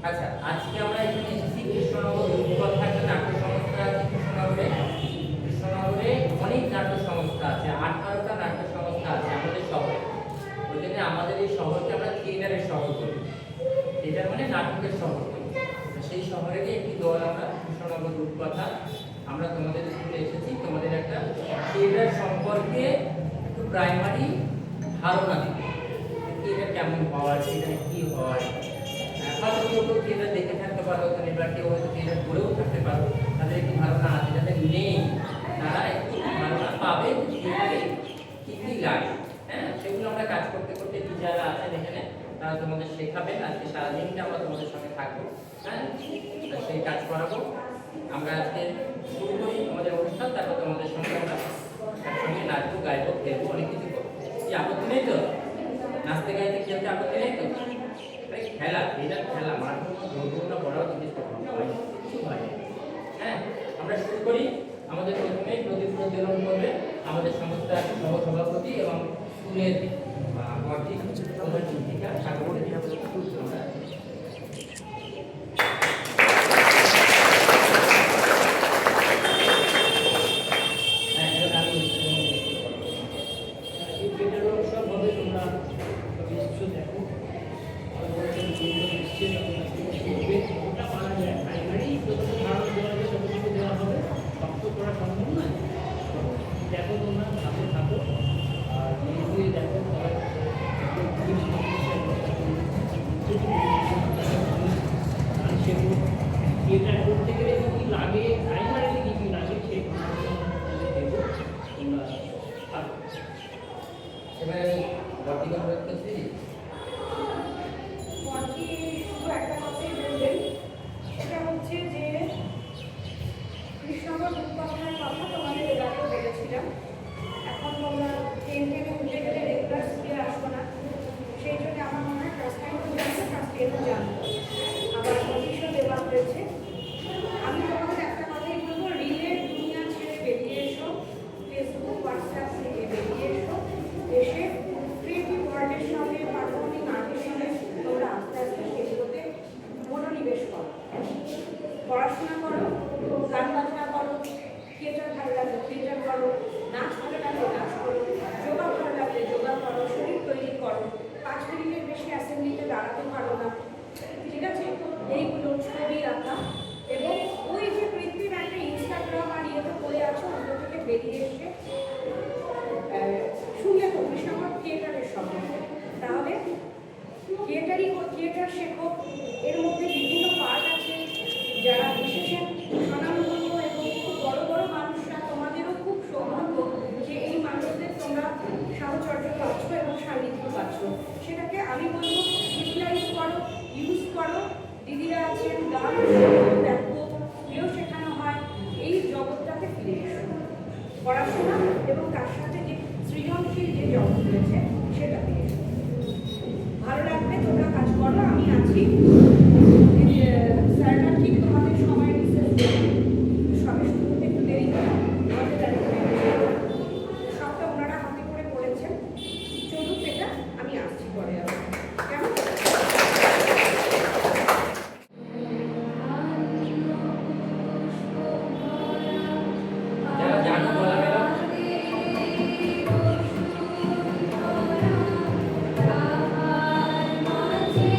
আচ্ছা, আজকে আমরা এখানে এসেছি কৃষ্ণনগর রূপকথা একটা নাট্য সংস্থা আছে কৃষ্ণনগরে। কৃষ্ণনগরে অনেক নাট্য সংস্থা আছে, 18টা নাট্য সংস্থা আছে আমাদের শহরে। ওই জন্য আমাদের এই শহরকে আমরা থিয়েটারের শহর বলি। থিয়েটার মানে নাটকের শহর বলি। সেই শহরেরই একটি দল আমরা, কৃষ্ণনগর রূপকথা। আমরা তোমাদের স্কুলে এসেছি তোমাদের একটা থিয়েটার সম্পর্কে একটু প্রাইমারি ধারণা দিতে। থিয়েটার কেমন হয়, থিয়েটারে কি হয়। হয়তো কেউ কেউ থিয়েটার দেখে থাকতে পারো ওখানে, বা কেউ হয়তো থিয়েটার করেও থাকতে পারো, তাদের একটু ধারণা আছে। যাদের নেই তারা একটু ধারণা পাবে থিয়েটারে কী কী লাগে। হ্যাঁ, সেগুলো আমরা কাজ করতে করতে টিচাররা আছেন এখানে, তারা তোমাদের শেখাবেন। আজকে সারাদিনটা আমরা তোমাদের সঙ্গে থাকবো। হ্যাঁ, সেই কাজ করাবো। আমরা আজকে শুরু করি আমাদের অনুষ্ঠান, তারপর তোমাদের সঙ্গে আমরা একসঙ্গে নাচবো, গাইবো, খেলবো, অনেক কিছু করবো। কি আপত্তি নেই তো? নাচতে গাইতে খেলতে আপত্তি নেই তো? খেলা, এটা খেলা, মাঠ না বড়াও জিনিস কিছু হয়। হ্যাঁ, আমরা শুরু করি। আমাদের প্রথমে প্রদীপ প্রজ্বলন করবে আমাদের সংস্থার সহসভাপতি এবং স্কুলের বর্ধিক প্রধান শিক্ষিকা সাগর। থিয়েটার করতে গেলে কি লাগে, প্রাইমারিতে কি কি লাগে সেই দেবো তোমরা। এবারে আমি ভর্তি অনুরোধ করছি। ভর্তি শুধু একটা কথাই বলবেন, সেটা হচ্ছে যে কৃষ্ণনগর রূপকথার কথা তোমাদের এর আগেও বলেছিলাম। এখন তোমরা 10 উঠে গেলে রেগুলার স্কুলে আসবো না, সেই জন্য আমার মনে হয় ক্লাস 9 জানবো, ক্লাস 10 জানবো। আবার নোটিশও দেওয়া হয়েছে। আমি তোমাদের একটা কথাই বলবো, রিলের দুনিয়া ছেড়ে বেরিয়ে এসো, ফেসবুক হোয়াটসঅ্যাপ থেকে বেরিয়ে এসো, এসে ক্রিয়েটিভ ওয়ার্ল্ডের সঙ্গে, পারফর্মিং আর্টের সঙ্গে তোমরা আস্তে আস্তে সেগুলোতে মনোনিবেশ করো, পড়াশোনা করো, গান বাজনা করো, থিয়েটার ভালো লাগলে থিয়েটার করো, নাচ ভালো লাগলে নাচ করো, যোগা ভালো লাগলে যোগা করো, শরীর তৈরি করো। 5 মিনিটের বেশি অ্যাসেম্বলিতে দাঁড়াতে পারো না, ঠিক আছে? এইগুলো ছবি আঁকা, এবং ওই যে পৃথিবীর একটা ইনস্টাগ্রাম আর ইয়েতে পড়ে আছো, ওগুলো থেকে বেরিয়ে এসে শুনলে তো কৃষ্ণনগর থিয়েটারের সম্বন্ধে, তাহলে থিয়েটার শেখো। এর মধ্যে বিভিন্ন পার্ট আছে, যারা এসেছেন স্বনামধন্য এবং খুব বড় বড় মানুষরা, তোমাদেরও খুব সৌভাগ্য যে এই মানুষদের তোমরা সাহচর্য পাচ্ছ এবং সান্নিধ্য পাচ্ছ। সেটাকে আমি বলবো ইউটিলাইজ করো, ইউজ করো। দিদিরা আছেন, গান দেখো, প্রিয় শেখানো হয়, এই জগৎটাতে ফিরে এসো। পড়াশোনা এবং তার সাথে যে সৃজনশীল যে জগৎ রয়েছে সেটাতে এসো। ভালো লাগবে, তোমরা কাজ করো, আমি আছি। স্যাররা ঠিক তোমাদের সময় রিসার্চ দেবেন, সবে শুরু হতে একটু দেরি হয়, সবটা ওনারা হাতে করে করেছেন। চলুক এটা, আমি আসছি পরে আবার, কেমন? যারা জানো বলা গেল। মাঝে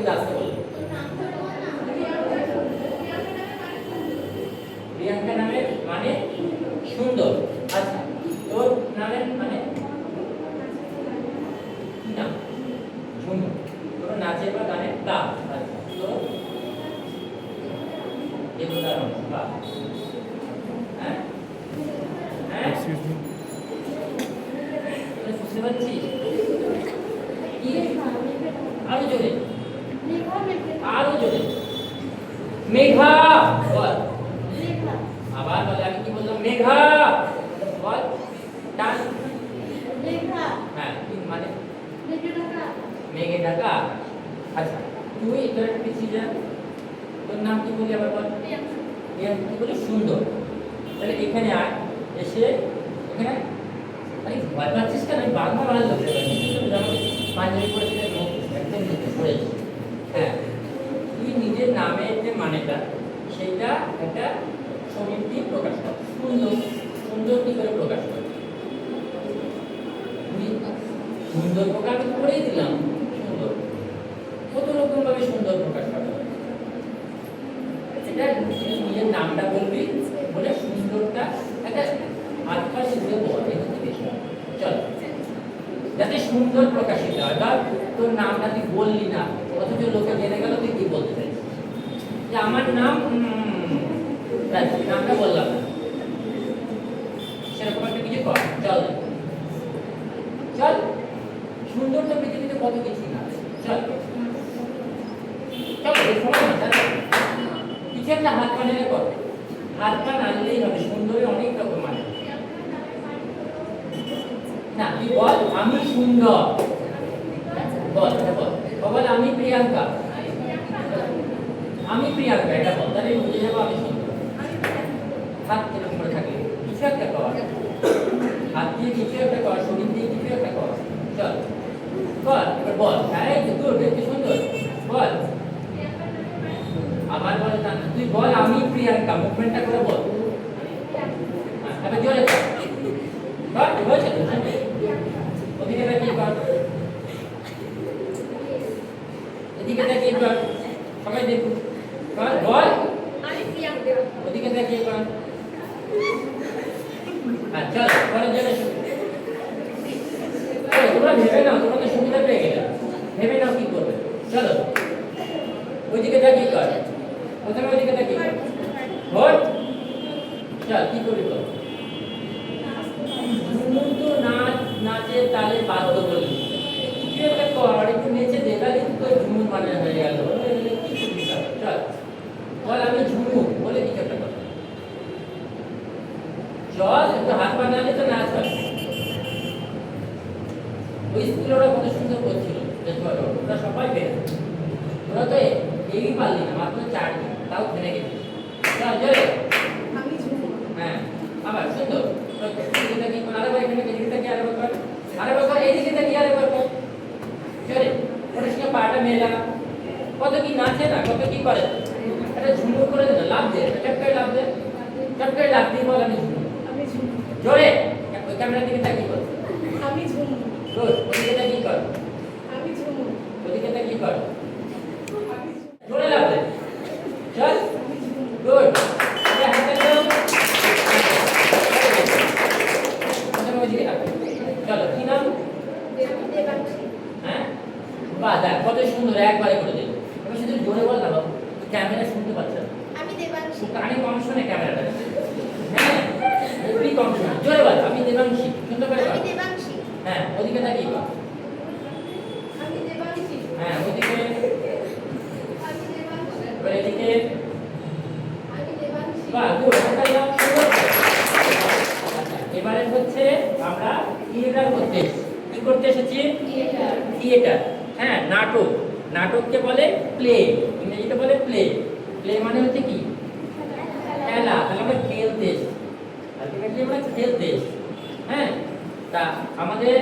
বলবে, আসতে বলবে। প্রিয়াঙ্কা নামের মানে সুন্দর। আচ্ছা, তোর নামের মানে কি নাম? ঝুমু। তোর নাচের বা গানের গান। আচ্ছা, তোর দেবতার অংশ বা হ্যাঁ হ্যাঁ বুঝতে পারছিস? কি আরো জোরে, আরো জোরে। মেঘা বল। আবার বলে, আমি কি বললাম? মেঘা বল। টান। হ্যাঁ, কি মানে? মেঘে ঢাকা। আচ্ছা, তুই তোর পিছিয়ে যা। তোর নাম কি বলি আবার বল? কি বলি? সুন্দর। তাহলে এখানে আয়, এসে এখানে। আরে ভয় পাচ্ছিস কেন? আমি বাংলা ভালো ধরতে পারি, পাঞ্জাবি পড়েছিল, একদম নিচে পড়েছি। হ্যাঁ, তুই নিজের নামের যে মানেটা সেটা একটা ছবির দিয়ে প্রকাশ কর। সুন্দর, সুন্দর কি করে প্রকাশ কর? সুন্দর প্রকাশ আমি করেই দিলাম। সুন্দর কত রকম ভাবে সুন্দর প্রকাশ করা হয়। এটা নিজের নামটা বলবি, বলে সুন্দরটা একটা হাত পা শুরু বল। চল, যাতে সুন্দর প্রকাশিত হয়। বা তোর নামটা তুই বললি না, অথচ লোকে জেনে গেল তুই কি বলতে চাইছিস, যে আমার নাম নামটা বললাম না, সেরকম একটা কিছু কর। চল চল, সুন্দর তো পৃথিবীতে কত কিছু না। চল চল, এই সময় না, কিছু একটা হাত পা নেড়ে কর। হাত পা নাড়লেই হবে। সুন্দরের অনেক রকম মানে। না, তুই বল আমি সুন্দর। বল, এটা বল। বল আমি প্রিয়াঙ্কা। আমি প্রিয়াঙ্কা, এটা বল। তাহলে বুঝে যাবো আমি সুন্দর। হাত এরকম করে থাকলে কিছু একটা কর। হাত দিয়ে কিছু একটা কর, শরীর দিয়ে কিছু একটা কর। চল কর, এবার বল। হ্যাঁ, গুড, একটু সুন্দর বল। আবার বল, তুই বল আমি প্রিয়াঙ্কা। মুভমেন্টটা করে বল। এবার জোরে কর। কর, হয়েছে তো? ওদিকে তাকিয়ে কর, এদিকে তাকিয়ে কর, সবাই দেখুন। কর, বল ওদিকে তাকিয়ে কর। আচ্ছা, করার জন্য তোমরা ভেবে নাও, তোমরা তো সুবিধা পেয়ে গেলে। ভেবে নাও কি করবে। চলো ওইদিকে তাকিয়ে কর, প্রথমে ওইদিকে তাকিয়ে কর। বল, চল কি করবি বল। তো নাচের তালে বাধ্য বলি, কিছু একটা কর, একটু নেচে দে, তাহলে তো ঝুমুর মানে হয়ে গেল। চল বল আমি ঝুমু, বলে কিছু একটা কর। চল, একটু হাত পা নাড়লে তো নাচ হয়। ওই স্কুলে ওরা কত সুন্দর করছিল, ওরা সবাই বের। ওরা তো এই পারলি না, মাত্র 4 দিন, তাও থেমে গেছে। চল জোরে। হ্যাঁ, আবার সুন্দর। আরেকবার এখানে এদিকে তাকিয়ে আরেকবার কর। আরেকবার কর, এইদিকে তাকিয়ে আরেকবার কর। জোরে। ওটার সঙ্গে পাটা মেলা। কত কি নাচে না, কত কি করে। এটা ঝুমুর করে দে না, লাভ দে, চট করে লাভ দে, চট করে লাভ দিয়ে বল আমি ঝুমুর। জোরে, ওই ক্যামেরার দিকে তাকিয়ে বল আমি ঝুমুর। গুড, ওদিকে তাকিয়ে কর আমি ঝুমুর। ওদিকে তাকিয়ে কর জোরে লাভ দে। চল, গুড। চলো, কি নাম? হ্যাঁ, বাহ, দেখ কত সুন্দর, একবারে করে দিল। আমি শুধু জোরে বল না, ক্যামেরা শুনতে পাচ্ছে না। কানে কম শোনে ক্যামেরাটা। হ্যাঁ, একটু কম শোনে। জোরে বল আমি দেবাংশী, শুনতে পারে? হ্যাঁ, ওদিকে তাকিয়ে বল। হ্যাঁ, ওদিকে, এবার এদিকে। বাহ, গুড। এবারে হচ্ছে আমরা থিয়েটার করতে এসেছি। কি করতে এসেছি? থিয়েটার। হ্যাঁ, নাটক। নাটককে বলে প্লে, ইংরেজিতে বলে প্লে। প্লে মানে হচ্ছে কি? খেলা। তাহলে আমরা খেলতে এসেছি, আলটিমেটলি আমরা খেলতে এসেছি। হ্যাঁ, তা আমাদের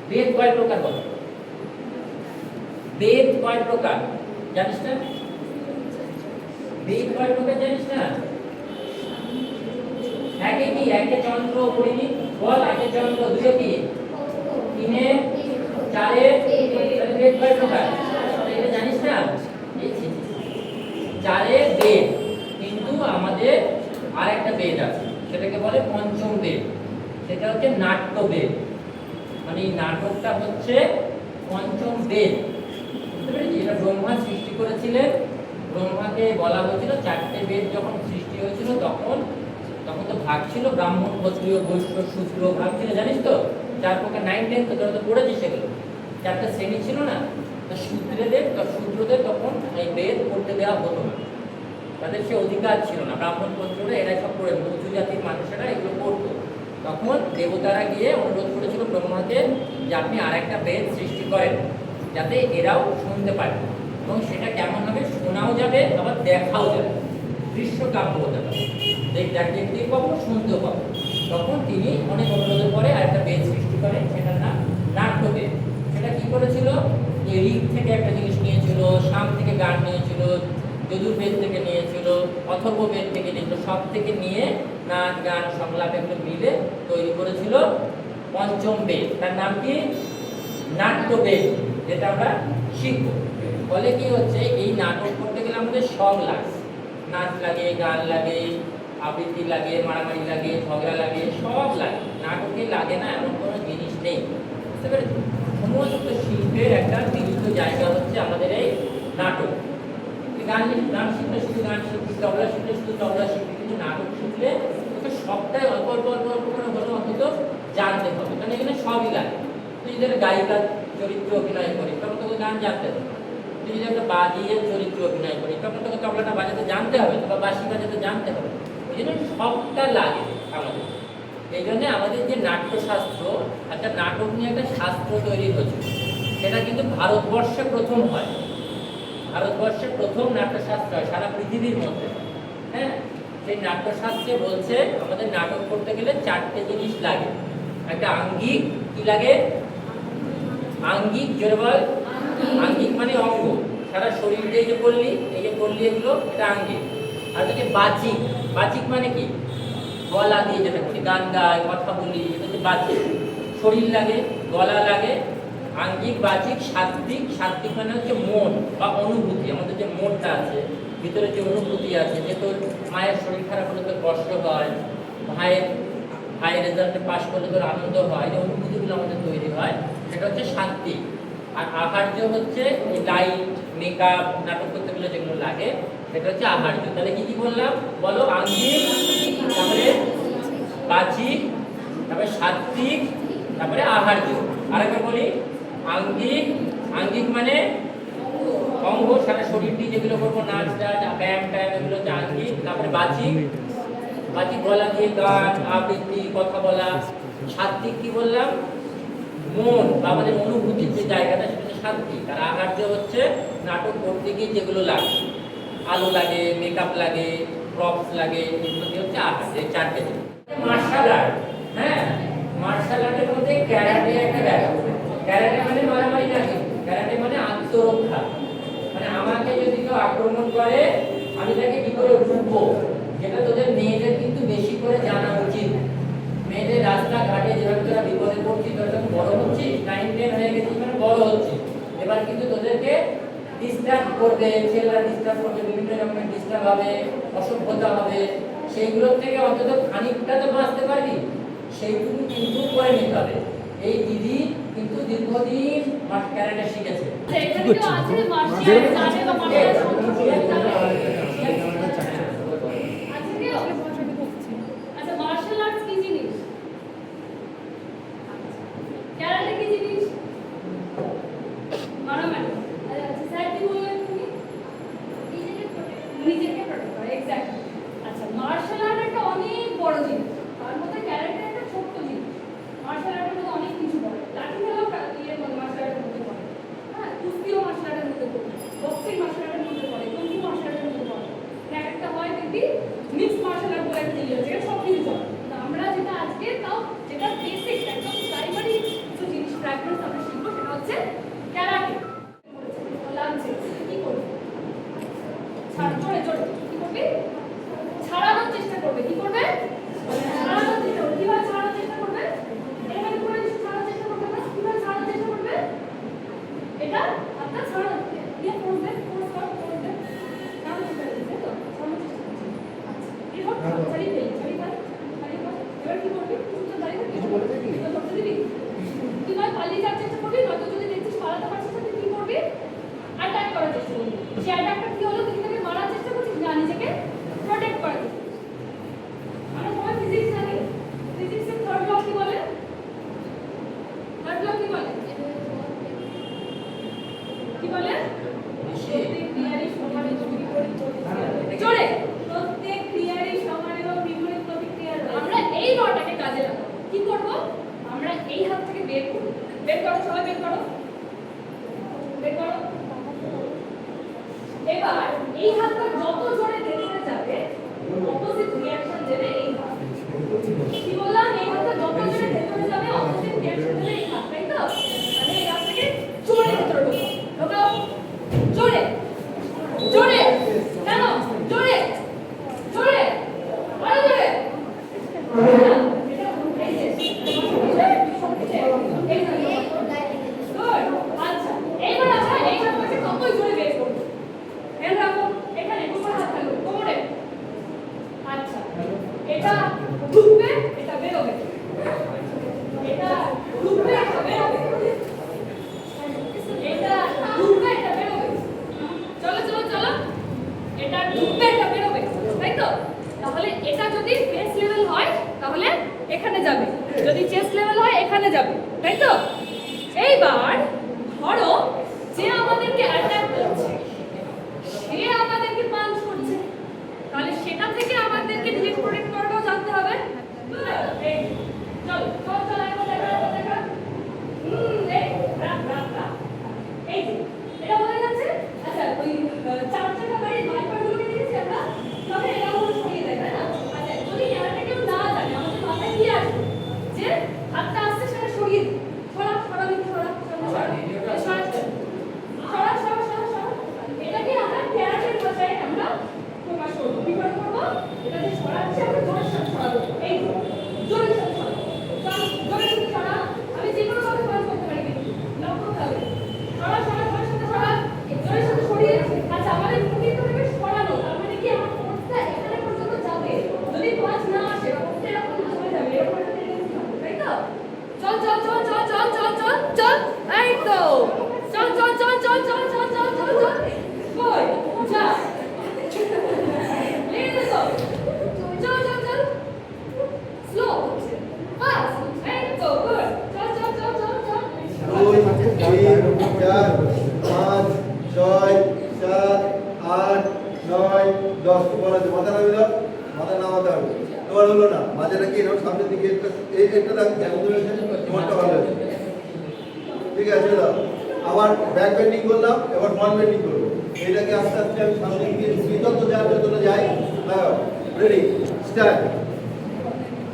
বেদ কয় প্রকার বল? বেদ কয় প্রকার জানিস না? বেদ কয় প্রকার জানিস না? একে কি? একে চন্দ্র পড়িনি বল। একে চন্দ্র, দুয়ে কি? তিনে, চারে। তাহলে বেদ কয় প্রকার এটা জানিস না? বেদ আছে, সেটাকে বলে পঞ্চম বেদ। সেটা হচ্ছে নাট্যবেদ, মানে এই নাটকটা হচ্ছে পঞ্চম বেদ। বুঝতে পেরেছি? এটা ব্রহ্মা সৃষ্টি করেছিলেন। ব্রহ্মাকে বলা হয়েছিল, চারটে বেদ যখন সৃষ্টি হয়েছিল তখন তখন তো ভাগ ছিল ব্রাহ্মণ, ক্ষত্রিয়, বৈশ্য, শূদ্র ভাগ ছিল, জানিস তো? 4 প্রকার 9, 10 তো তোরা তো পড়েছিস সেগুলো। 4টা শ্রেণী ছিল না? তো শূদ্রদের তখন এই বেদ পড়তে দেওয়া হতো না, তাদের সে অধিকার ছিল না। ব্রাহ্মণ, ক্ষত্রিয়রা এরা সব পড়ে, উঁচু জাতির মানুষেরা এগুলো পড়তো। তখন দেবতারা গিয়ে অনুরোধ করেছিল ব্রহ্মাকে যে আপনি আর একটা বেদ সৃষ্টি করেন যাতে এরাও শুনতে পারে, এবং সেটা কেমন হবে, শোনাও যাবে আবার দেখাও যাবে, দৃশ্য কাব্য হতে পারে, দেখতেও পাবো, শুনতেও পাবো। তখন তিনি অনেক অনুরোধের পরে আর একটা বেদ সৃষ্টি করেন, সেটার নাম নাট্যবেদ। সেটা কি করেছিল, যে ঋক থেকে একটা জিনিস নিয়েছিল, সাম থেকে গান নিয়েছিল, যজুর্বেদ থেকে নিয়েছিল, অথর্ববেদ থেকে নিয়েছিল, সব থেকে নিয়ে নাচ, গান, সংলাপ এগুলো মিলে তৈরি করেছিল পঞ্চম বেদ। তার নাম কি? নাট্যবেদ, যেটা আমরা শিখব। ফলে কি হচ্ছে, এই নাটক করতে গেলে আমাদের সব লাগে, নাচ লাগে, গান লাগে, আবৃত্তি লাগে, মারামারি লাগে, ঝগড়া লাগে, সব লাগে। নাটকে লাগে না এমন কোনো জিনিস নেই। বুঝতে পেরেছি? সমস্ত শিল্পের একটা মিলিত জায়গা হচ্ছে আমাদের এই নাটক। গান শিখলে শুধু গান শিখবি, তবলা শিখলে শুধু তবলা শিখবি, কিন্তু নাটক শিখলে তোকে সবটাই অল্প অল্প অল্প অল্প করে হলেও অন্তত জানতে হবে, কারণ এখানে সবই লাগে। তুই যদি গায়িকার চরিত্র অভিনয় করিস তখন তোকে গান জানতে হবে। তুই যদি একটা বাজিয়ের চরিত্র অভিনয় করিস তখন তোকে তবলাটা বাজাতে জানতে হবে বা বাঁশি বাজাতে জানতে হবে। ওই জন্য সবটা লাগে আমাদের। এই জন্যে আমাদের যে নাট্যশাস্ত্র, একটা নাটক নিয়ে একটা শাস্ত্র তৈরি হচ্ছে, সেটা কিন্তু ভারতবর্ষে প্রথম হয়। ভারতবর্ষে প্রথম নাট্যশাস্ত্র হয় সারা পৃথিবীর মধ্যে। হ্যাঁ, সেই নাট্যশাস্ত্রে বলছে আমাদের নাটক করতে গেলে 4টে জিনিস লাগে। একটা আঙ্গিক, কি লাগে? আঙ্গিক, জোরে বল। আঙ্গিক মানে অঙ্গ, সারা শরীর দিয়ে যে করলি, এই যে করলি এগুলো, এটা আঙ্গিক। আর হচ্ছে বাচিক। বাচিক মানে কি? গলা দিয়ে যেটা করি, গান গাই, কথা বলি, এটা হচ্ছে বাচিক। শরীর লাগে, গলা লাগে, আঙ্গিক, বাচিক, সাত্ত্বিক। সাত্ত্বিক মানে হচ্ছে মন বা অনুভূতি, আমাদের যে মনটা আছে, ভিতরে যে অনুভূতি আছে, যে তোর মায়ের শরীর খারাপ হলে তোর কষ্ট হয়, ভাইয়ের রেজাল্টে পাশ করলে তোর আনন্দ হয়, যে অনুভূতিগুলো আমাদের তৈরি হয়, সেটা হচ্ছে সাত্ত্বিক। আর আহার্য হচ্ছে লাইট, মেকআপ, নাটক করতে গেলে যেগুলো লাগে, সেটা হচ্ছে আহার্য। তাহলে কি কি বললাম বলো? আঙ্গিক, তারপরে বাচিক, তারপরে সাত্ত্বিক, তারপরে আহার্য। আরেকবার বলি, আঙ্গিক। আঙ্গিক মানে অঙ্গ, সারা শরীর দিয়ে যেগুলো করবো, নাচ টাচ, ব্যায়াম ট্যায়াম, এগুলো হচ্ছে আঙ্গিক। তারপরে বাচিক, বাচিক গলা দিয়ে গান, আবৃত্তি, কথা বলা। সাত্ত্বিক কি বললাম? মন বা আমাদের অনুভূতির যে জায়গাটা, সেটা হচ্ছে সাত্ত্বিক। আর আহার্য হচ্ছে নাটক করতে গিয়ে যেগুলো লাগে, আলো লাগে, মেকআপ লাগে, প্রপস লাগে, এগুলো দিয়ে হচ্ছে আহার্য। এই 4টে জিনিস। মার্শাল আর্ট, হ্যাঁ, মার্শাল আর্টের মধ্যে ক্যারাটে একটা ব্যাপার। ক্যারাটে মানে মারামারি না, ক্যারাটে মানে আত্মরক্ষা। মানে আমাকে যদি কেউ আক্রমণ করে, আমি তাকে কি করে রুখবো, যেটা তোদের মেয়েদের কিন্তু বেশি করে জানা উচিত। মেয়েদের রাস্তাঘাটে যেভাবে তোরা বিপদে পড়ছিস, তোরা যখন বড় হচ্ছিস, 9, 10 হয়ে গেছিস, মানে বড় হচ্ছিস, এবার কিন্তু তোদেরকে ডিস্টার্ব করবে, ছেলেরা ডিস্টার্ব করবে, বিভিন্ন রকমের ডিস্টার্ব হবে, অসভ্যতা হবে। সেইগুলোর থেকে অন্তত খানিকটা তো বাঁচতে পারবি, সেইটুকু কিন্তু করে নিতে হবে। এই দিদি কিন্তু দীর্ঘদিন ক্যারাটে শিখেছে। মার্শাল আর্টস কি জিনিস? ক্যারাটে কি জিনিস? মারামারি। আচ্ছা স্যার কি বললেন তুমি? নিজেকে প্রোটেক্ট করা, এক্স্যাক্টলি। আচ্ছা, মার্শাল আর্ট একটা অনেক বড় জিনিস, তার মধ্যে ক্যারাটে একটা ছোট্ট জিনিস। মার্শাল আর্টের মধ্যে অনেক কিছু পড়ে, লাঠি খেলাও মার্শাল আর্টের মধ্যে পড়ে, হ্যাঁ, কুস্তিও মার্শাল আর্টের মধ্যে পড়ে, বক্সিং মার্শাল আর্টের মধ্যে পড়ে, কুংফু মার্শাল আর্টের মধ্যে পড়ে, করো, সবাই বের করো। বের করো। এবার এই হাতটা যত জোরে ভেতরে যাবে অপোজিট রিঅ্যাকশন দেবে এই হাত। কি বললাম? এই হাতটা যত জোরে ভেতরে যাবে অপোজিট রিঅ্যাকশন দেবে এই হাত, তাই তো? মানে এই হাতটাকে জোরে ভেতরে ঢোকাও। ঢোকাও। জোরে। জোরে। কেন? জোরে। জোরে। আরো জোরে। আচ্ছা এইবার আমরা এই হাতটাকে কত জোরে বের করবো? খেয়াল রাখো এখানে কোমর হাত থাকবে কোমরে। আচ্ছা এটা ঢুকবে, এটা বেরোবে। এটা ঢুকবে, এটা বেরোবে। এটা ঢুকবে, এটা বেরোবে। চলো চলো চলো, এটা ঢুকবে, এটা বেরোবে, তাই তো? তাহলে এটা যদি ফেস লেভেল হয় তাহলে এখানে যাবে, যদি চেস্ট লেভেল হয় এখানে যাবে, তাই তো? এইবার ধরো যে আমাদেরকে অ্যাটাক করছে সে আমাদেরকে পাঞ্চ করছে, তাহলে সেটা থেকে আমাদেরকে নিজে প্রোটেক্ট করাটাও জানতে হবে। এই চল চল চল এখন দেখা দেখা এই রাখ রাখ রাখ এই যে এটা বলে যাচ্ছে। আচ্ছা ওই চার চাকা গাড়ির ভাইপারগুলোকে দেখেছি আমরা, তবে এটা হলো সরিয়ে দেয়, তাই না? আচ্ছা যদি ক্যামেরাটা কেউ না জানে আমাদের মাথায় কি আসবে যে হাতটা আসছে সেটা সরিয়ে দিই। সরা সরা দিতে সরা সরা সরা সরা সরা সরা। এটাকে আমরা ক্যারাটের ভাষায় আমরা প্রকাশ করব। কি করে করব? এটা যে সরাচ্ছে আমরা জোরে সরাবো। এই জোরে সরাবো। চল জোরে সরা। আমি যে কোনো ভাবে পাস করতে পারি কিন্তু লক্ষ্য থাকবে। সরা সরা জোরে সরা। জোরে সরিয়ে। আচ্ছা আমাদের মুখে তো হবে সরানো, তার মানে কি আমার ফোর্সটা এখানে পর্যন্ত যাবে। যদি পাস না আসে ফোর্সটা এরকম চলে যাবে, এরকম একটা টেন্ডেন্সি হবে, তাই তো? চল চল চল চল চল চল চল চল। এই তো চল চল চল চল চল চল চল চল চল। কই যা লেগে তো চল চল চল স্লো ফাস্ট। এই তো গুড। চল চল চল চল চল। 2 3 4 5 6 7 8 9 10 তোমার আছে মাথা নামিয়ে দাও, মাথা নামাতে হবে। তোমার হলো না, মাঝেটা কি এরকম সামনের দিকে একটা রাখ, যেমন ধরেছে তোমারটা ভালো আছে, ঠিক আছে দাও। আবার ব্যাক বেন্ডিং করলাম, এবার ফ্রন্ট বেন্ডিং করবো। এটাকে আস্তে আস্তে আমি সামনে দিকে যত যাই লাগাও। Ready start.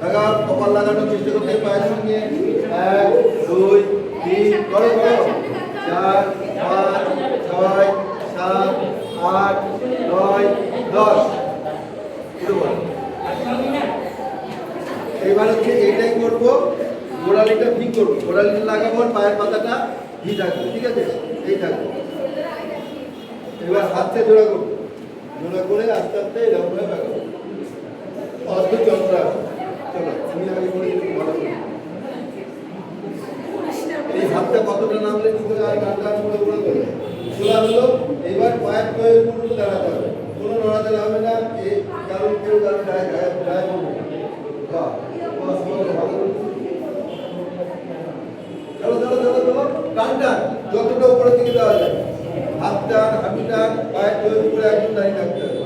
লাগাও, কপাল লাগানোর চেষ্টা করতে পায়ের সঙ্গে। 1 2 3 করো করো 4 5 6 7 8 9 10। শুরু করো। এবার হচ্ছে এইটাই করবো, গোড়ালিটা ঠিক করবো। গোড়ালিটা লাগাবো, পায়ের পাতাটা ভি থাকবে, ঠিক আছে? এই থাকবে। এবার হাতটা জোড়া করবো, জোড়া করে আস্তে আস্তে এরকম ভাবে লাগাবো। অদ্ভুত যন্ত্র। চলো তুমি আগে করে ভালো করে। এই হাতটা কতটা নামলে কি করে আর গান গান করে করে করে খোলা হলো। এবার পায়ের পায়ের উপর দাঁড়াতে হবে, কোনো নড়াচড়া হবে না। এই কারণ কেউ কারণ গায়ে গায়ে গায়ে করবে না। বাহ বাহ ভালো। চলো চলো চলো চলো টান টান যতটা উপরের দিকে দেওয়া যায়। হাত টান হাঁটু টান, পায়ের পায়ের উপরে একদম দাঁড়িয়ে থাকতে হবে।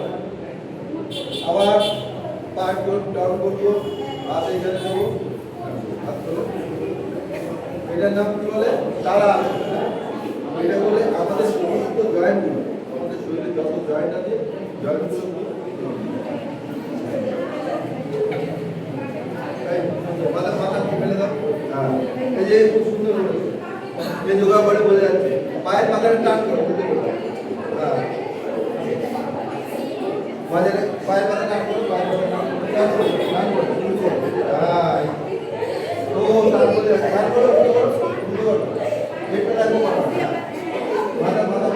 আবার পায়ের টান করবো, হাত এখানে দেবো, হাত তোলো। এটার নাম কি বলে? তারা। এটা বলে আমাদের সমস্ত জয়েন্টগুলো, আমাদের শরীরের যত জয়েন্ট আছে জয়েন্টগুলো মাথা মাথা ফেলে দাও। এই যে খুব সুন্দর হয়েছে, যে যোগা করে বোঝা যাচ্ছে। পায়ের পাতাটা টান করো, মাঝে পায়ের পাতা টান করো, পায়ের পাতা টান করো, টান করো, শুরু করো। ও তারপরে টান করো, শুরু করো। এটা রাখবো মাথা মাথা মাথা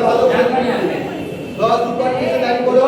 ভালো 10 উপর নিচে দাঁড়িয়ে করো।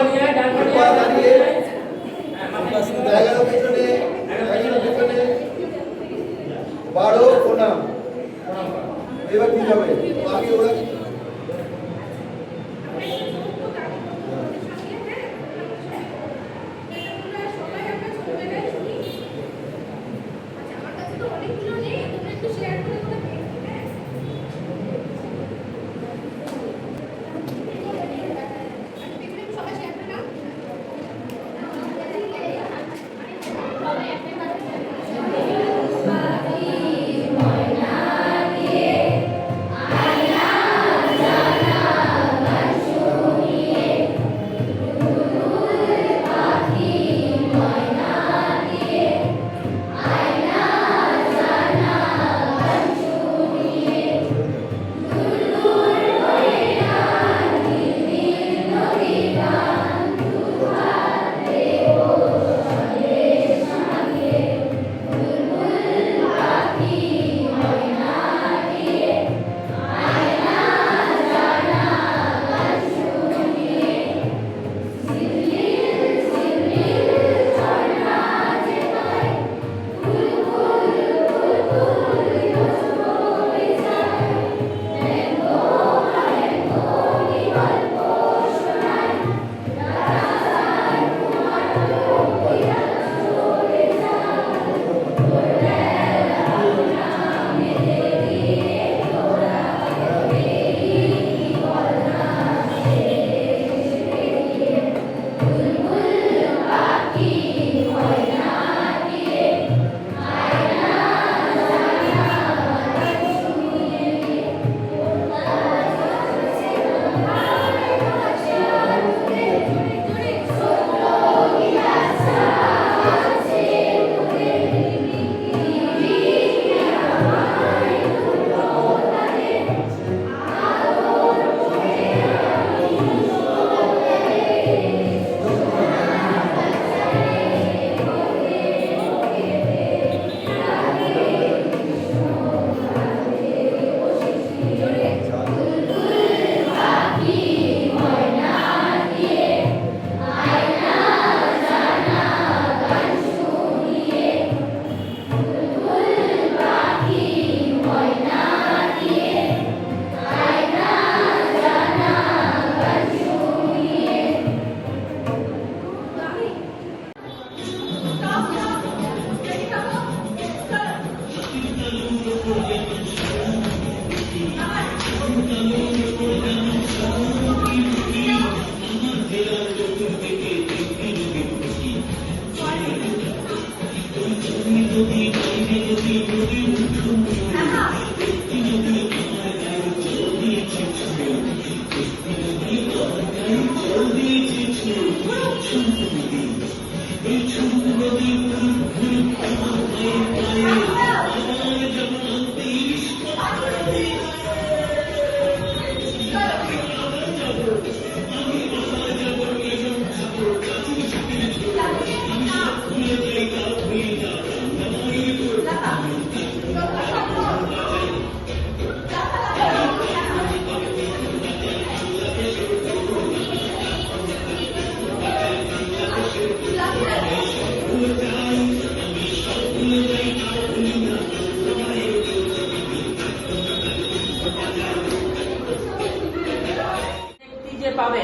ব্যক্তি যে পাবে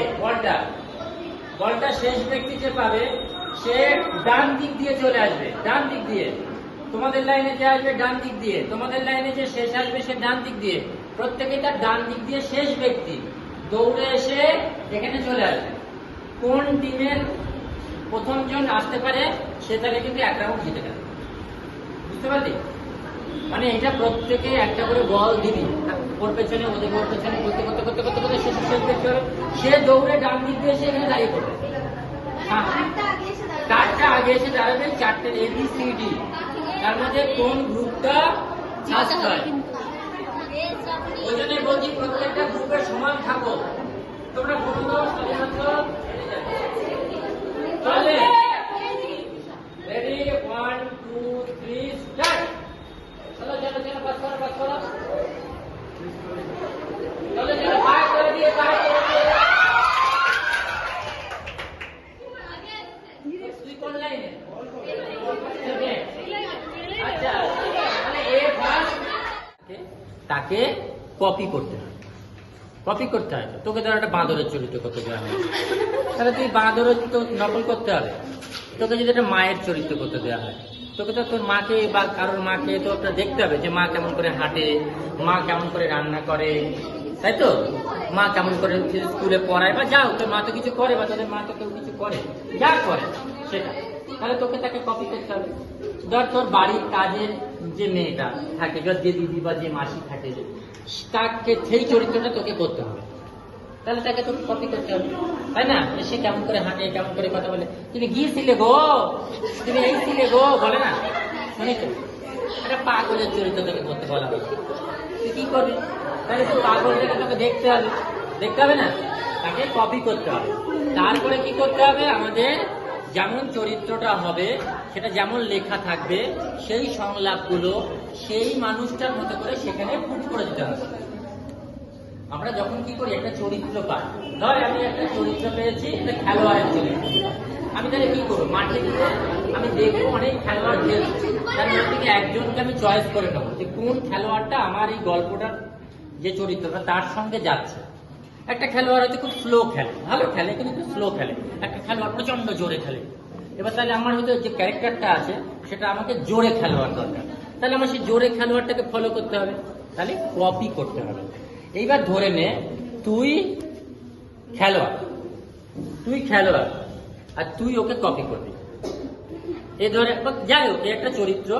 বলটা শেষ ব্যক্তি যে পাবে সে ডান দিক দিয়ে চলে আসবে, ডান দিক দিয়ে। তোমাদের লাইনে যে আসবে ডান দিক দিয়ে, তোমাদের লাইনে যে শেষ আসবে সে ডান দিক দিয়ে। প্রত্যেকেই তার ডান দিক দিয়ে শেষ ব্যক্তি দৌড়ে এসে এখানে চলে আসবে। কোন টিমের প্রথম জন আসতে পারে সে তাহলে কিন্তু এক রাউন্ড জিতে যাবে। বুঝতে পারলি? মানে এটা প্রত্যেকে একটা করে বল দিবি, ওর পেছনে ওদের ওর পেছনে করতে করতে করতে করতে করতে শেষ দেখতে হবে। সে দৌড়ে ডান দিক দিয়ে এসে এখানে দাঁড়িয়ে পড়বে। হ্যাঁ, কার্ডটা আগে এসে দাঁড়াবে, চারটে ABCD, তার মধ্যে কোন গ্রুপটা ফার্স্ট হয়। ওই জন্যই বলছি প্রত্যেকটা গ্রুপের সমান থাকো। তোমরা বলুন চলে রেডি 1 2 3 স্টার্ট। চলো চলো চলো, পাস করো পাস করো, চলো চলো, পাস করে দিয়ে পাস করে দিয়ে। তুই কোন লাইনে? আচ্ছা, মানে এ ফার্স্ট। তাকে কপি করতে হয়, কপি করতে হয়। তোকে ধর একটা বাঁদরের চরিত্র করতে দেওয়া হয়, তাহলে তুই বাঁদরের তো নকল করতে হবে। তোকে যদি একটা মায়ের চরিত্র করতে দেওয়া হয়, তোকে তো তোর মাকে বা কারোর মাকে তো একটা দেখতে হবে যে মা কেমন করে হাঁটে, মা কেমন করে রান্না করে, তাই তো? মা কেমন করে স্কুলে পড়ায়, বা যাও তোর মা তো কিছু করে, বা তোদের মা তো কেউ কিছু করে, যা করে সেটা, তাহলে তোকে তাকে কপি করতে হবে। ধর তোর বাড়ির কাজের যে মেয়েটা থাকে, যে দিদি বা যে মাসি থাকে, তাকে সেই চরিত্রটা তোকে করতে হবে, তাহলে তাকে তোকে কপি করতে হবে, তাই না? সে কেমন করে হাঁটে, কেমন করে কথা বলে, তুমি গিয়েছিলে গো, তুমি এইছিলে গো, বলে না? শুনেছো? একটা পাগলের চরিত্র তোকে করতে বলা হবে, তুই কি করবি? তাহলে তুই পাগলটাকে তোকে দেখতে হবে, দেখতে হবে না? তাকে কপি করতে হবে। তারপরে কি করতে হবে? আমাদের যেমন চরিত্রটা হবে সেটা যেমন লেখা থাকবে, সেই সংলাপগুলো সেই মানুষটার মতো করে সেখানে পুট করে দিতে হবে। আমরা যখন কি করি, একটা চরিত্র পাই, ধর আমি একটা চরিত্র পেয়েছি, একটা খেলোয়াড়ের চরিত্র, আমি তাহলে কি করবো? মাঠে গিয়ে আমি দেখবো অনেক খেলোয়াড় খেলছে, তার মধ্যে থেকে একজনকে আমি চয়েস করে নেবো যে কোন খেলোয়াড়টা আমার এই গল্পটার যে চরিত্রটা তার সঙ্গে যাচ্ছে। একটা খেলোয়াড় হয়তো খুব স্লো খেলে, ভালো খেলে কিন্তু খুব স্লো খেলে, একটা খেলোয়াড় প্রচন্ড জোরে খেলে। এবার তাহলে আমার হয়তো যে ক্যারেক্টারটা আছে সেটা আমাকে জোরে খেলোয়াড় দরকার, তাহলে আমার সেই জোরে খেলোয়াড়টাকে ফলো করতে হবে, তাহলে কপি করতে হবে। এইবার ধরে নে তুই খেলোয়াড়, আর তুই ওকে কপি করবি। এ ধরে যাই হোক, একটা চরিত্র,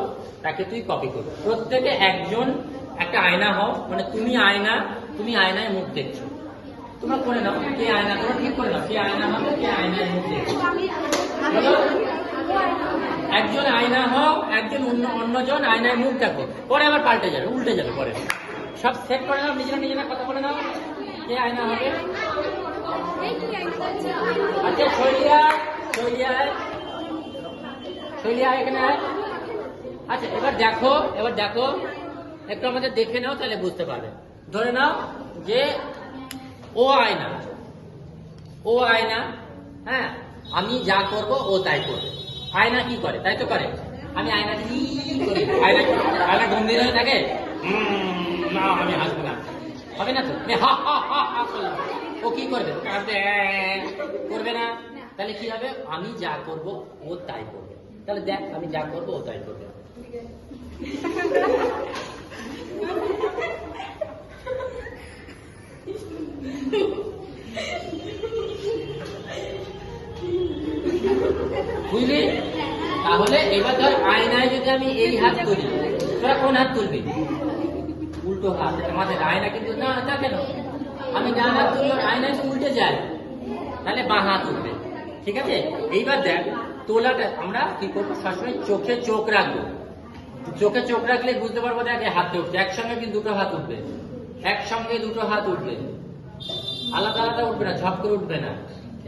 তাকে তুই কপি করবি। প্রত্যেকে একজন একটা আয়না হও, মানে তুমি আয়নায় মুখ দেখছো, তোমরা করে নাও কে আয়না, তোমরা ঠিক করে নাও কে আয়না হবে, কে আয়নায় মুখ দেখছো। একজন আয়না হও, একজন অন্যজন আয়নায় মুখ দেখো, পরে আবার পাল্টে যাবে, উল্টে যাবে, পরে সব সেট করে নাও, নিজেরা কথা বলে নাও কে আয়না হবে। আচ্ছা শৈলিয়া এখানে। আচ্ছা এবার দেখো একটু আমাদের দেখে নাও, তাহলে বুঝতে পারবে। ধরে নাও যে ও আয়না, হ্যাঁ, আমি যা করব ও তাই করবে। আয়না কি করে? তাই তো করে। আমি আয়না কি করি? আয়না গম্ভীর হয়ে থাকে, না আমি হাসবো না, হবে না তো, ও কি করবে? করবে না, তাহলে কি হবে? আমি যা করব ও তাই করবে। তাহলে দেখ, আমি যা করবো ও তাই করবে। বুঝলি? তাহলে এবার ধর আয়নায় যদি আমি এই হাত তুলি, তোরা কোন হাত তুলবি? উল্টো হাত, আমাদের আয়না কিন্তু না, তা কেন? আমি ডান হাত তুললে আয়নায় তো উল্টে যায়, তাহলে বাঁ হাত উঠবে। ঠিক আছে, এইবার দেখ তোলাটা আমরা কি করবো, সবসময় চোখে চোখ রাখবো। চোখে চোখ রাখলে বুঝতে পারবো দেখ হাতে উঠছে, একসঙ্গে কিন্তু দুটো হাত উঠবে, একসঙ্গে দুটো হাত উঠবে, আলাদা আলাদা উঠবে না, ঝপ করে উঠবে না।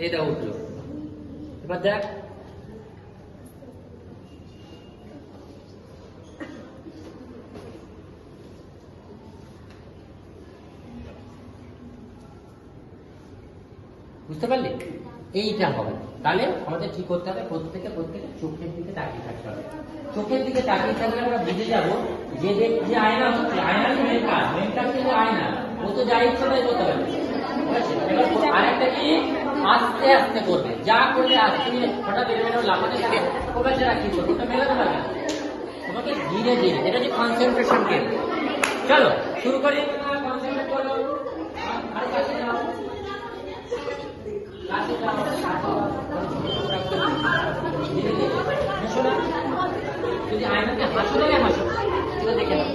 এইটা উঠলো। এবার দেখ বুঝতে পারলি, এইটা হবে। তাহলে আমাদের কি করতে হবে, প্রত্যেকে চোখের দিকে তাকিয়ে থাকতে হবে। চোখের দিকে তাকিয়ে থাকলে আমরা বুঝে যাবো যে যে আয়না হচ্ছে, আয়নার মেন কাজ কিন্তু আয়না, ও তো যা ইচ্ছে তাই করতে পারবে। আরেকটা কি, আস্তে আস্তে করবে, যা করলে আস্তে হঠাৎ বেরোনো লাফাতে থাকে ওটা যারা কি করবে, ওটা মেলাতে পারবে। তোমাকে ধীরে ধীরে, এটা হচ্ছে কনসেন্ট্রেশন গেম। চলো শুরু করি, কনসেন্ট্রেট করো। আর কাছে যাও, কাছে যাও, ধীরে ধীরে হাসো না। যদি আয়নাতে হাসো দেখে হাসো, সেটা দেখে নাও।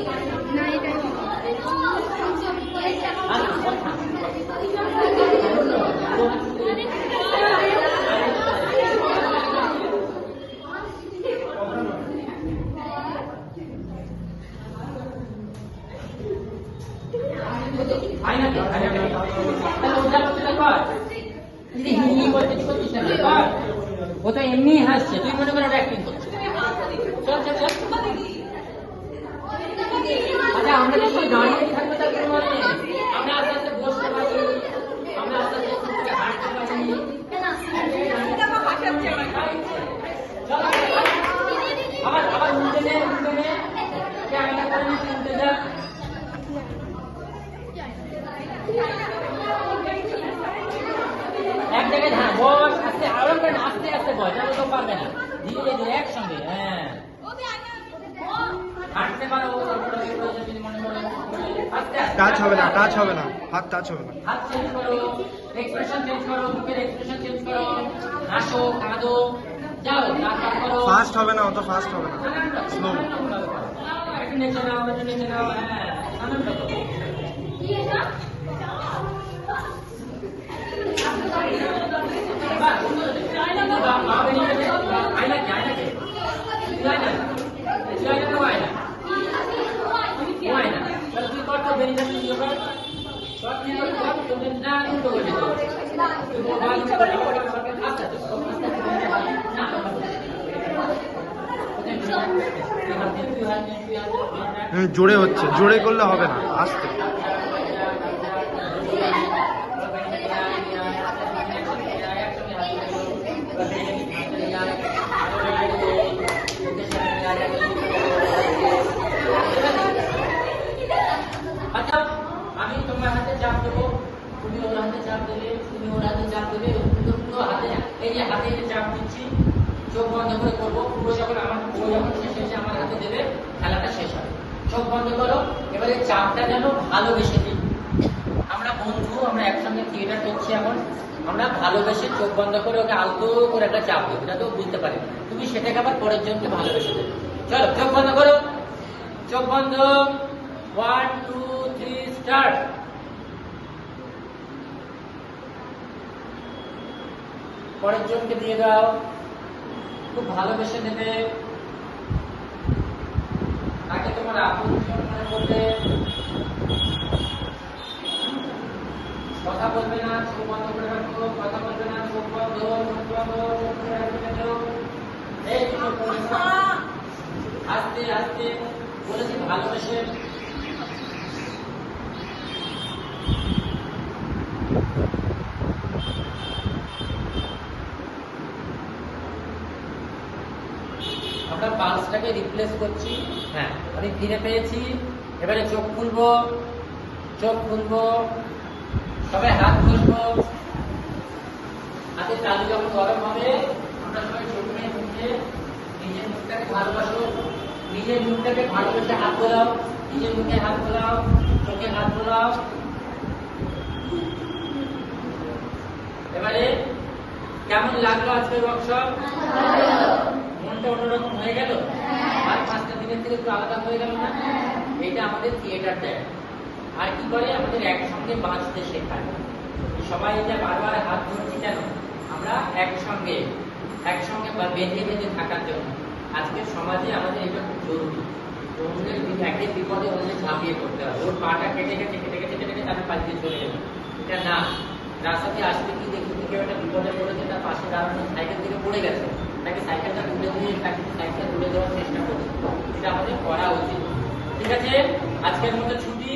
ও তো এমনি হাসছে, তুই মনে করে ওটা অ্যাক্টিং করছিস। চল চল চল। আচ্ছা আমরা যখন দাঁড়িয়ে থাকবো তার কোনো মানে নেই, আমরা আস্তে আস্তে বসতে পারি, আমরা আস্তে আস্তে হাঁটতে পারি। আবার আবার উল্টে নে, আয়না করে উল্টে যা। এক জায়গায় ধান বস, আস্তে আরাম করে না, আস্তে আস্তে বস, যাতে তো পারবে না। ধীরে ধীরে একসঙ্গে, হ্যাঁ হাঁটতে পারো। টাচ হবে না, টাচ হবে না, হাত টাচ হবে না। হাত চেঞ্জ করো, এক্সপ্রেশন চেঞ্জ করো, মুখের এক্সপ্রেশন চেঞ্জ করো, হাসো, কাঁদো, যাও নাটক করো। ফাস্ট হবে না, অত ফাস্ট হবে না, স্লো। একটু নেচে নাও, একটু নেচে নাও, হ্যাঁ আনন্দ করো। জোরে হচ্ছে, জোরে করলে হবে না, আস্তে। আচ্ছা আমি তোমার হাতে চাপ দেবো, তুমি ওর হাতে চাপ দেবে, তুমি ওর হাতে চাপ দেবে, পুরো হাতে, এই যে হাতে যে চাপ দিচ্ছি, চোখ বন্ধ করে করবো, পুরো যখন আমার ও যখন শেষে আমার হাতে দেবে, খেলাটা শেষ হবে। চোখ বন্ধ করো, এবারে চাপটা যেন ভালোবেসে দিই। আমরা বন্ধু, আমরা একসঙ্গে থিয়েটার করছি এখন, আমরা ভালোবেসে চোখ বন্ধ করে ওকে আলতো করে একটা চাপ দেবো, যাতে ও বুঝতে পারে। তুমি সেটাকে আবার পরের জনকে ভালোবেসে দেবে। চলো চোখ বন্ধ করো, চোখ বন্ধ, 1 2 3 স্টার্ট। পরের জনকে দিয়ে দাও, খুব ভালোবেসে দেবে, তাকে তোমার আপন মনে করবে। কথা বলবে না, চোখ বন্ধ করে রাখো, কথা বলবে না, চোখ বন্ধ, চোখ বন্ধ, চোখ করে রাখবে। এই আস্তে আস্তে বলেছি ভালোবেসে। আমরা পালসটাকে রিপ্লেস করছি। হ্যাঁ আমি ফিরে পেয়েছি। এবারে চোখ খুলবো, চোখ খুলবো, সবাই হাত ঘষবো। হাতের তালু যখন গরম হবে আমরা সবাই চোখ নিয়ে মুখে নিজের মুখটাকে ভালোবাসো, নিজের মুখটাকে ভালোবেসে হাত বোলাও, নিজের মুখে হাত বোলাও, চোখে হাত বোলাও। এবারে কেমন লাগলো আজকে ওয়ার্কশপ? মনটা অন্যরকম হয়ে গেল, আর 5টা দিনের থেকে একটু আলাদা হয়ে গেল না? এটা আমাদের থিয়েটার দেয়। আর কি করে, আমাদের একসঙ্গে বাঁচতে শেখায়। সবাই এটা বারবার হাত ধরছি কেন? আমরা একসঙ্গে বা বেঁধে বেঁধে থাকার জন্য। আজকের সমাজে আমাদের এটা খুব জরুরি। অন্যের একের বিপদে অন্যের ঝাঁপিয়ে পড়তে হবে। ওর পাটা কেটে তাদের পালিয়ে চলে যাবে, এটা না। রাস্তা দিয়ে আসতে কি দেখি কেউ একটা বিপদে পড়েছে, তার পাশে দাঁড়ানো, সাইকেল থেকে পড়ে গেছে, তাকে সাইকেলটা তুলে দিয়ে তাকে সাইকেল তুলে দেওয়ার চেষ্টা করছি। এটা আমাদের করা উচিত। ঠিক আছে, আজকের মতো ছুটি।